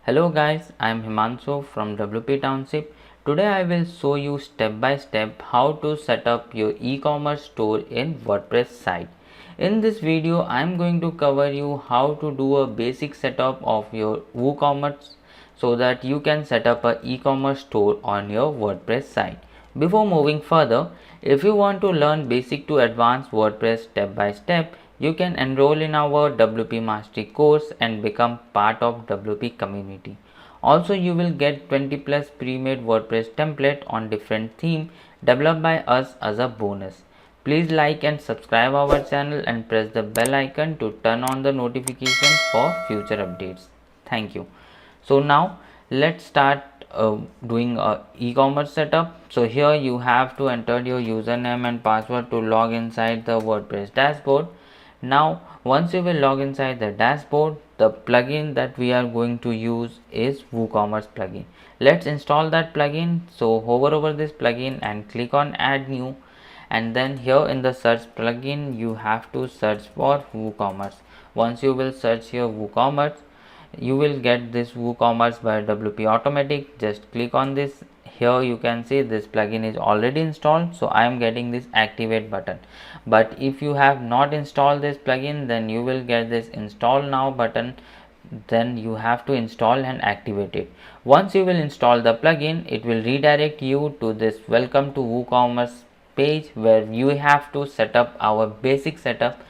Hello guys, I am Himanshu from WP Township. Today I will show you step by step how to set up your e-commerce store in WordPress site. In this video I am going to cover you how to do a basic setup of your WooCommerce so that you can set up an e-commerce store on your WordPress site. Before moving further, if you want to learn basic to advanced WordPress step by step, you can enroll in our WP Mastery course and become part of WP community. Also, you will get 20 plus pre-made WordPress template on different theme developed by us as a bonus. Please like and subscribe our channel and press the bell icon to turn on the notification for future updates. Thank you. So now let's start doing a e-commerce setup. So here you have to enter your username and password to log inside the WordPress dashboard. Now once you will log inside the dashboard, the plugin that we are going to use is WooCommerce plugin. Let's install that plugin. So hover over this plugin and click on add new, and then here in the search plugin you have to search for WooCommerce. Once you will search here WooCommerce, you will get this WooCommerce by WP Automatic. Just click on this. Here you can see this plugin is already installed, so I am getting this activate button. But if you have not installed this plugin, then you will get this install now button. Then you have to install and activate it. Once you will install the plugin, it will redirect you to this welcome to WooCommerce page where you have to set up our basic setup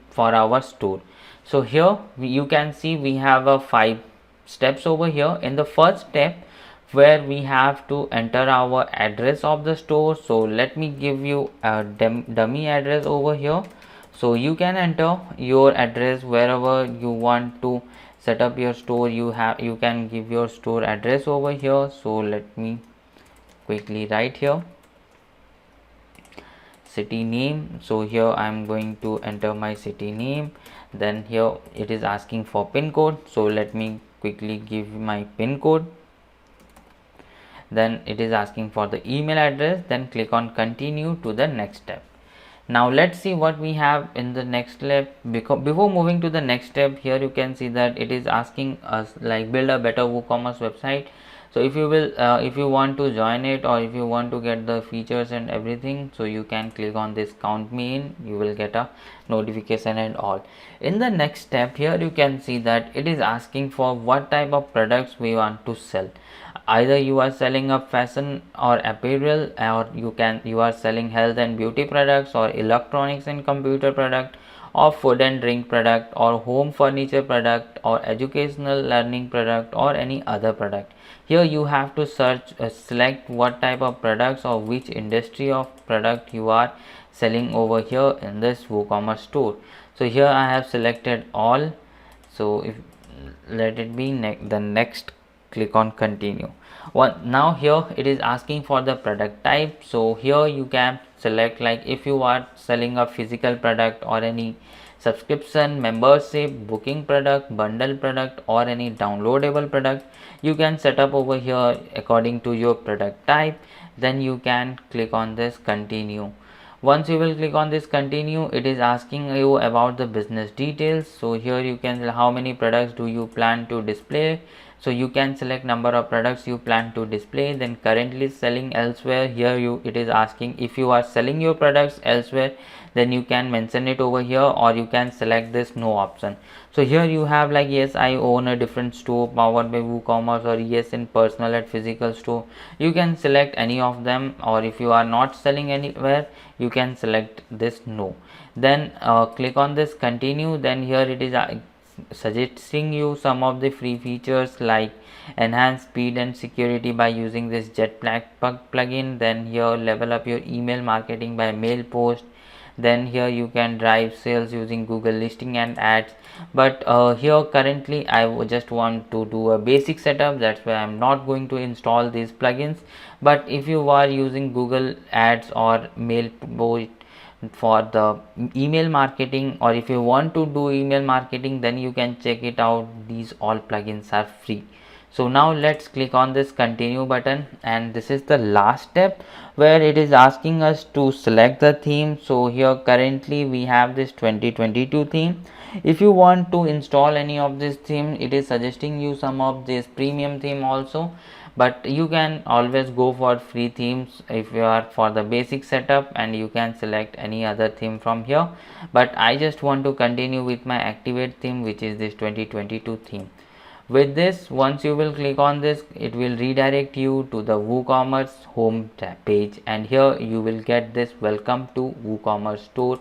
for our store. So here you can see we have a 5 steps over here. In the first step, where we have to enter our address of the store, so let me give you a dummy address over here. So you can enter your address wherever you want to set up your store. You can give your store address over here. So let me quickly write here city name. So here I am going to enter my city name. Then here it is asking for pin code, so let me quickly give my pin code. Then it is asking for the email address. Then click on continue to the next step. Now let's see what we have in the next step. Before moving to the next step, here you can see that it is asking us like build a better WooCommerce website. So if you want to join it, or if you want to get the features and everything, so you can click on this count me in. You will get a notification and all. In the next step, here you can see that it is asking for what type of products we want to sell. Either you are selling a fashion or apparel, or you are selling health and beauty products, or electronics and computer product, or food and drink product, or home furniture product, or educational learning product, or any other product. Here you have to select what type of products or which industry of product you are selling over here in this WooCommerce store. So here I have selected all. So if let it be the next, click on continue. Now here it is asking for the product type. So here you can select like if you are selling a physical product, or any subscription, membership, booking product, bundle product, or any downloadable product. You can set up over here according to your product type. Then you can click on this continue. Once you will click on this continue, it is asking you about the business details. So here you can how many products do you plan to display. So you can select number of products you plan to display. Then currently selling elsewhere, here it is asking if you are selling your products elsewhere, then you can mention it over here, or you can select this no option. So here you have like yes, I own a different store powered by WooCommerce, or yes, in personal at physical store. You can select any of them, or if you are not selling anywhere, you can select this no. Then click on this continue. Then here it is suggesting you some of the free features like enhance speed and security by using this Jetpack plugin. Then here level up your email marketing by mail post. Then here you can drive sales using Google listing and ads. But here currently I just want to do a basic setup, that's why I'm not going to install these plugins. But if you are using Google ads or mail post for the email marketing, or if you want to do email marketing, then you can check it out. These all plugins are free. So now let's click on this continue button, and this is the last step where it is asking us to select the theme. So here currently we have this 2022 theme. If you want to install any of this theme, it is suggesting you some of this premium theme also, but you can always go for free themes if you are for the basic setup, and you can select any other theme from here. But I just want to continue with my activate theme, which is this 2022 theme. With this, once you will click on this, it will redirect you to the WooCommerce home page, and here you will get this welcome to WooCommerce store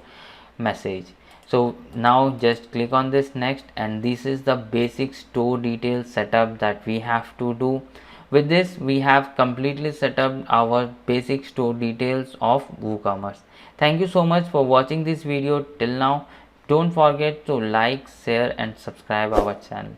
message. So now just click on this next, and this is the basic store details setup that we have to do. With this, we have completely set up our basic store details of WooCommerce. Thank you so much for watching this video till now. Don't forget to like, share and subscribe our channel.